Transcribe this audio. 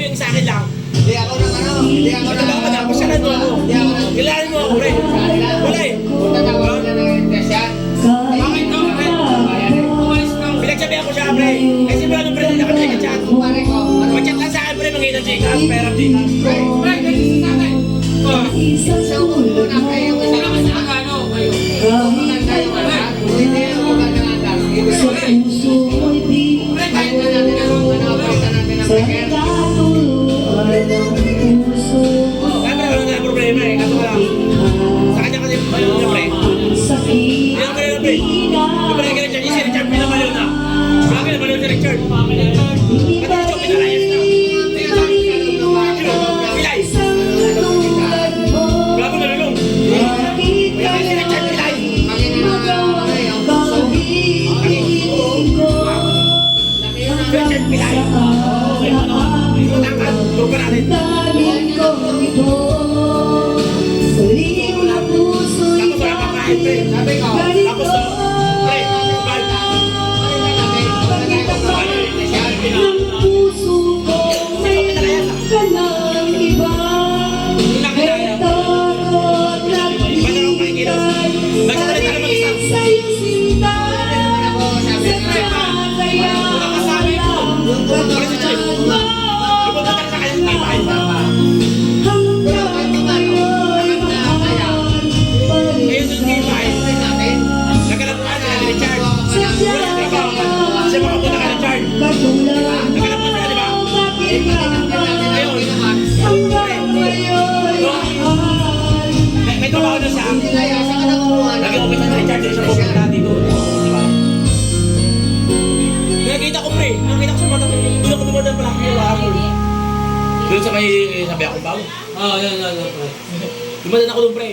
yung sa akin lang. Hindi ako ng ano, hindi ako ng... Mataba ka na, pasyalan mo ako. Kailangan mo ako, pre. Wala eh. Punta na ako na ng Indonesia. Bakit to, pre? Pinagsabihan ko siya, pre. Kasi ba ano, pre, na kami nag-chat. Pare ko, Mag-chat lang sa akin, pre, mangita Gcash, pera Gcash. pre, ganito sa akin. Sa ulo na kayo. Kasi naman sa ano, kayo. Kung maganda yung anak, hindi yung maganda ng anak. Pre, kahit na natin ang palitan natin ang paker. Kaya pre, wala na problema eh. Kaso lang, sa kanya kasi, ayun niya, pre. Ayun ko na, pre. Yung pre, kaya si Richard, pinamaliw na. Grabe, namaliw si Richard. Pati siya, pinalayas na. Pilay. Grabe, nalulong. Grabe si Richard, pilay. Richard, pilay. Utangkan, turukan natin. Tapos wala pakain, pre. Sabi ko, Tapos to, pre, may trabaho na siya. Lagi ko kita na recharge sa pupunta dito. Nakita ko, pre. Nakita ko sa mata ko. Doon ako dumadaan pala yung ako. Doon sa may sabi ako bago. Oo, yan, pre. Dumadaan ako doon, pre.